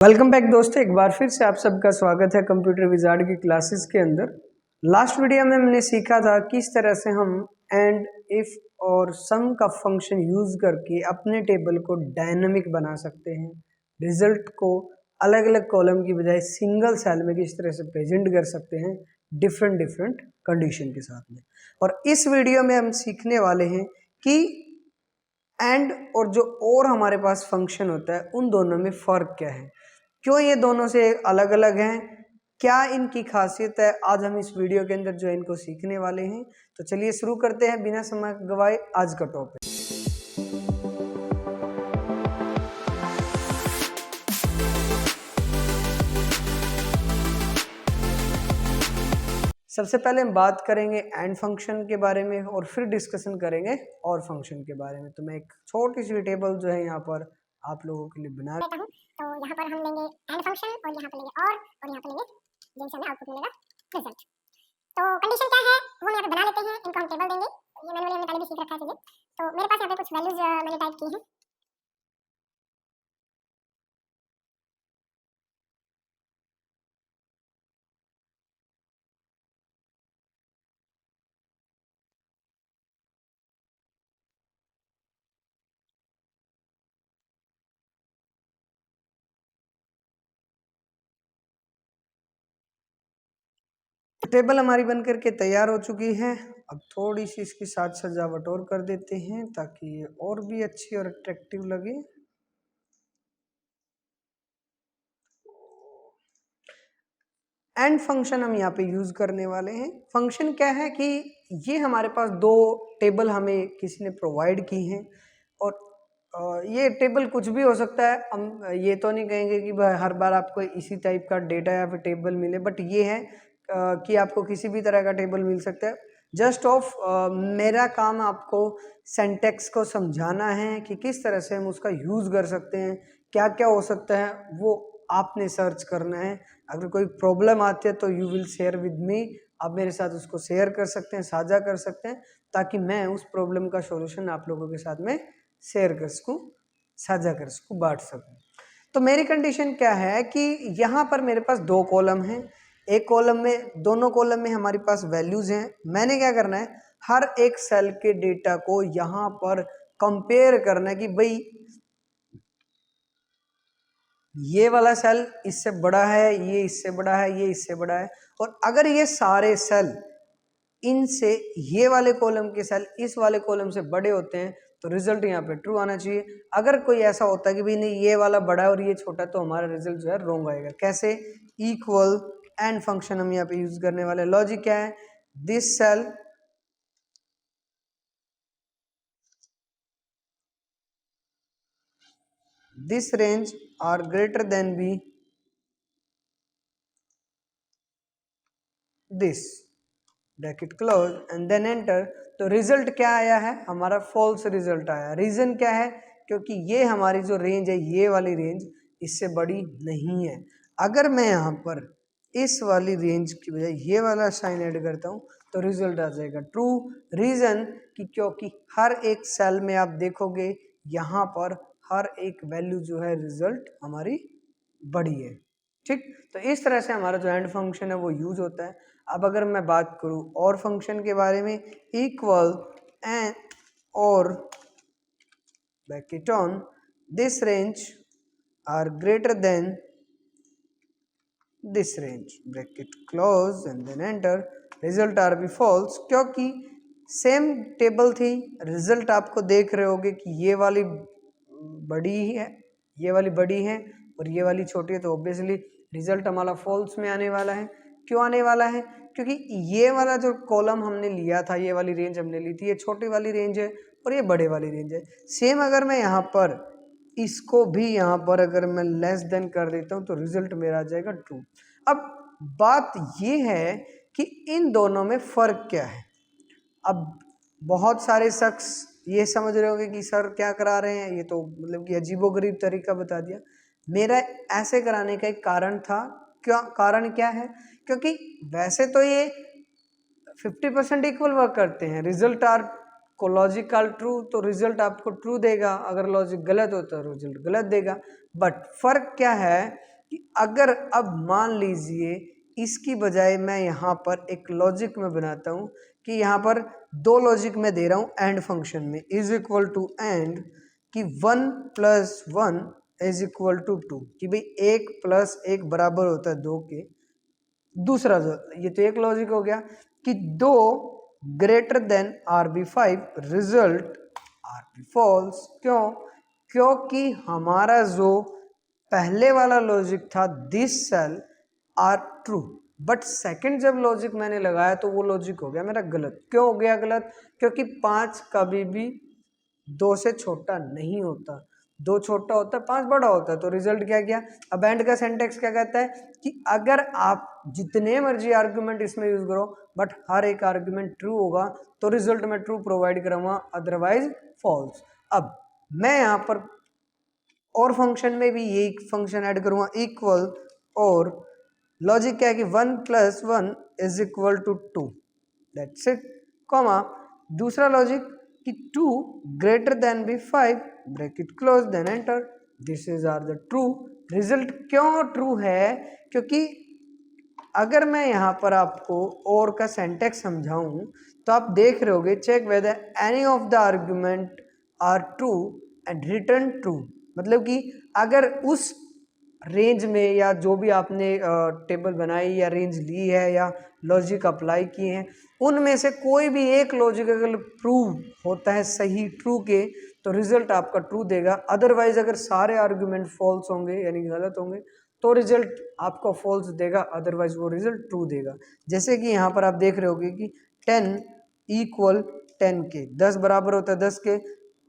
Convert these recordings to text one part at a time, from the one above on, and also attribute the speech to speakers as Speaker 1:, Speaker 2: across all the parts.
Speaker 1: Welcome back दोस्तों, एक बार फिर से आप सबका स्वागत है कंप्यूटर विजार्ड की क्लासेस के अंदर। लास्ट वीडियो में हमने सीखा था किस तरह से हम एंड, इफ और सम का फंक्शन यूज करके अपने टेबल को डायनामिक बना सकते हैं। रिजल्ट को अलग अलग कॉलम की बजाय सिंगल सेल में किस तरह से प्रेजेंट कर सकते हैं डिफरेंट डिफरेंट कंडीशन के साथ में। और इस वीडियो में हम सीखने वाले हैं कि एंड और जो और हमारे पास फंक्शन होता है उन दोनों में फ़र्क क्या है, क्यों ये दोनों से अलग अलग हैं, क्या इनकी खासियत है। आज हम इस वीडियो के अंदर जो है इनको सीखने वाले हैं। तो चलिए शुरू करते हैं बिना समय गवाए आज का टॉपिक। सबसे पहले हम बात करेंगे एंड फंक्शन के बारे में और फिर डिस्कशन करेंगे और फंक्शन के बारे में। तो मैं एक छोटी सी टेबल जो है यहाँ पर आप लोगों के लिए बना
Speaker 2: लेता हूँ। तो यहाँ पर हम लेंगे एंड फंक्शन और यहाँ पर लेंगे और यहाँ पर लेंगे जिनसे हमें आउटपुट मिलेगा रिजल्ट। तो कंडीशन क्या है वो यहाँ पे बना लेते हैं, इनको हम टेबल देंगे। ये मैंने पहले भी सीख रखा है चीजें। तो मेरे पास यहाँ पे कुछ वैल्यूज मैंने टाइप की है।
Speaker 1: टेबल हमारी बन करके तैयार हो चुकी है। अब थोड़ी सी इसकी साज सजावट और कर देते हैं ताकि ये और भी अच्छी और अट्रैक्टिव लगे। एंड फंक्शन हम यहाँ पे यूज करने वाले हैं। फंक्शन क्या है कि ये हमारे पास दो टेबल हमें किसी ने प्रोवाइड की हैं और ये टेबल कुछ भी हो सकता है। हम ये तो नहीं कहेंगे कि हर बार आपको इसी टाइप का डेटा या फिर टेबल मिले, बट ये है कि आपको किसी भी तरह का टेबल मिल सकता है। जस्ट ऑफ मेरा काम आपको सिंटैक्स को समझाना है कि किस तरह से हम उसका यूज़ कर सकते हैं, क्या क्या हो सकता है वो आपने सर्च करना है। अगर कोई प्रॉब्लम आती है तो you will share with me, आप मेरे साथ उसको शेयर कर सकते हैं, साझा कर सकते हैं, ताकि मैं उस प्रॉब्लम का सॉल्यूशन आप लोगों के साथ में शेयर कर सकूँ, साझा कर सकूँ, बांट सकूँ। तो मेरी कंडीशन क्या है कि यहाँ पर मेरे पास दो कॉलम हैं। एक कॉलम में, दोनों कॉलम में हमारे पास वैल्यूज हैं। मैंने क्या करना है, हर एक सेल के डेटा को यहाँ पर कंपेयर करना है कि भाई ये वाला सेल इससे बड़ा है, ये इससे बड़ा है, ये इससे बड़ा है। और अगर ये सारे सेल इनसे, ये वाले कॉलम के सेल इस वाले कॉलम से बड़े होते हैं तो रिजल्ट यहाँ पे ट्रू आना चाहिए। अगर कोई ऐसा होता है कि भाई नहीं ये वाला बड़ा है और ये छोटा, तो हमारा रिजल्ट जो है रॉन्ग आएगा। कैसे? इक्वल एंड फंक्शन हम यहाँ पे यूज करने वाले। लॉजिक क्या है? This cell this range are greater than B this, bracket close and then enter. तो रिजल्ट क्या आया है? हमारा फॉल्स रिजल्ट आया। रीजन क्या है? क्योंकि ये हमारी जो रेंज है, ये वाली रेंज इससे बड़ी नहीं है। अगर मैं यहाँ पर इस वाली रेंज की बजाय ये वाला साइन ऐड करता हूँ तो रिजल्ट आ जाएगा ट्रू। रीजन कि क्योंकि हर एक सेल में आप देखोगे यहाँ पर हर एक वैल्यू जो है रिजल्ट हमारी बड़ी है। ठीक, तो इस तरह से हमारा जो एंड फंक्शन है वो यूज होता है। अब अगर मैं बात करूं और फंक्शन के बारे में, इक्वल एंड और bracket on this range are greater than this range, bracket close and then enter. Result are B false, क्योंकि सेम टेबल थी। रिजल्ट आपको देख रहे होगे कि ये वाली बड़ी है, ये वाली बड़ी है और ये वाली छोटी है, तो ऑब्वियसली रिजल्ट हमारा फॉल्स में आने वाला है। क्यों आने वाला है? क्योंकि ये वाला जो कॉलम हमने लिया था, ये वाली रेंज हमने ली थी, ये छोटी वाली रेंज है और ये बड़े वाली रेंज है। सेम अगर मैं यहाँ पर इसको भी यहाँ पर अगर मैं लेस देन कर देता हूँ तो रिजल्ट मेरा आ जाएगा ट्रू। अब बात ये है कि इन दोनों में फ़र्क क्या है। अब बहुत सारे शख्स ये समझ रहे होंगे कि सर क्या करा रहे हैं, ये तो मतलब कि अजीबोगरीब तरीका बता दिया। मेरा ऐसे कराने का एक कारण था। क्या कारण क्या है? क्योंकि वैसे तो ये 50% इक्वल वर्क करते हैं। रिजल्ट आर को लॉजिकल ट्रू, तो रिजल्ट आपको ट्रू देगा। अगर लॉजिक गलत हो तो रिजल्ट गलत देगा। बट फर्क क्या है कि अगर अब मान लीजिए इसकी बजाय मैं यहाँ पर एक लॉजिक में बनाता हूँ कि यहाँ पर दो लॉजिक मैं दे रहा हूँ एंड फंक्शन में, इज इक्वल टू एंड कि 1 + 1 इज इक्वल टू 2, कि भाई 1 + 1 बराबर होता है 2 के। दूसरा ये तो एक लॉजिक हो गया कि 2 greater than RB5 result RB false. क्यों? क्योंकि हमारा जो पहले वाला लॉजिक था this cell are true, but second जब लॉजिक मैंने लगाया तो वो लॉजिक हो गया मेरा गलत। क्यों हो गया गलत? क्योंकि 5 कभी भी 2 से छोटा नहीं होता, 2 छोटा होता है 5 बड़ा होता है। तो रिजल्ट क्या गया? अब एंड का सिंटैक्स क्या कहता है कि अगर आप जितने मर्जी आर्गुमेंट इसमें यूज करो बट हर एक आर्गुमेंट ट्रू होगा तो रिजल्ट में ट्रू प्रोवाइड करूंगा, अदरवाइज फॉल्स। अब मैं यहाँ पर और फंक्शन में भी यही फंक्शन ऐड करूंगा इक्वल, और लॉजिक क्या है कि 1 + 1 is equal to 2, that's it, comma दूसरा लॉजिक कि 2 greater than B 5 bracket close then enter, this is are the true. Result क्यों ट्रू है? क्योंकि अगर मैं यहाँ पर आपको और का सेंटेक्स समझाऊं तो आप देख रहे होगे check whether any of the argument are true and return true, मतलब कि अगर उस रेंज में या जो भी आपने टेबल बनाई या रेंज ली है या लॉजिक अप्लाई किए हैं उनमें से कोई भी एक लॉजिक अगर प्रूव होता है सही ट्रू के तो रिजल्ट आपका ट्रू देगा, अदरवाइज अगर सारे आर्गुमेंट फॉल्स होंगे यानी गलत होंगे तो रिजल्ट आपको फॉल्स देगा, अदरवाइज वो रिजल्ट ट्रू देगा। जैसे कि यहाँ पर आप देख रहे होगे कि 10 = 10 के, 10 बराबर होता है 10 के,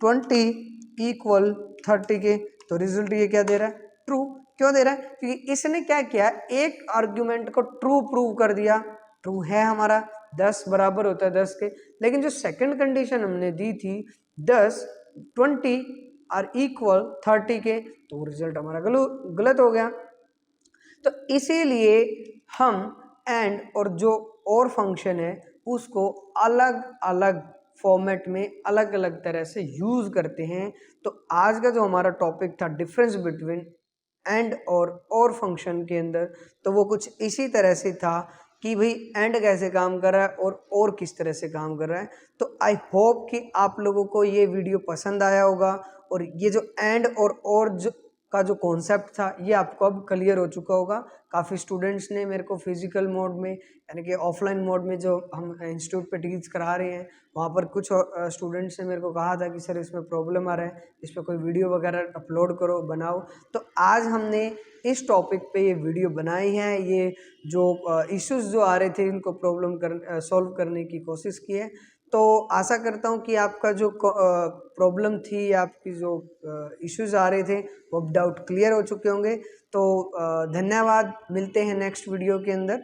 Speaker 1: 20 = 30 के, तो रिजल्ट ये क्या दे रहा है? ट्रू। क्यों दे रहा है? क्योंकि इसने क्या किया, एक आर्गुमेंट को ट्रू प्रूव कर दिया, ट्रू है हमारा 10 बराबर होता है 10 के, लेकिन जो सेकंड कंडीशन हमने दी थी 10 20 = 30 के, तो रिजल्ट हमारा गलत हो गया। तो इसीलिए हम एंड और जो और फंक्शन है उसको अलग अलग फॉर्मेट में अलग अलग तरह से यूज करते हैं। तो आज का जो हमारा टॉपिक था डिफरेंस बिटवीन एंड और फंक्शन के अंदर, तो वो कुछ इसी तरह से था कि भाई एंड कैसे काम कर रहा है और किस तरह से काम कर रहा है। तो आई होप कि आप लोगों को ये वीडियो पसंद आया होगा और ये जो एंड और जो का जो कॉन्सेप्ट था ये आपको अब क्लियर हो चुका होगा। काफ़ी स्टूडेंट्स ने मेरे को फिजिकल मोड में यानी कि ऑफलाइन मोड में जो हम इंस्टीट्यूट पे टीच करा रहे हैं वहाँ पर कुछ स्टूडेंट्स ने मेरे को कहा था कि सर इसमें प्रॉब्लम आ रहा है, इस पर कोई वीडियो वगैरह अपलोड करो, बनाओ। तो आज हमने इस टॉपिक पे ये वीडियो बनाई है, ये जो इश्यूज जो आ रहे थे इनको सॉल्व करने की कोशिश की है। तो आशा करता हूँ कि आपका जो प्रॉब्लम थी या आपकी जो इश्यूज आ रहे थे वो अब डाउट क्लियर हो चुके होंगे। तो धन्यवाद, मिलते हैं नेक्स्ट वीडियो के अंदर।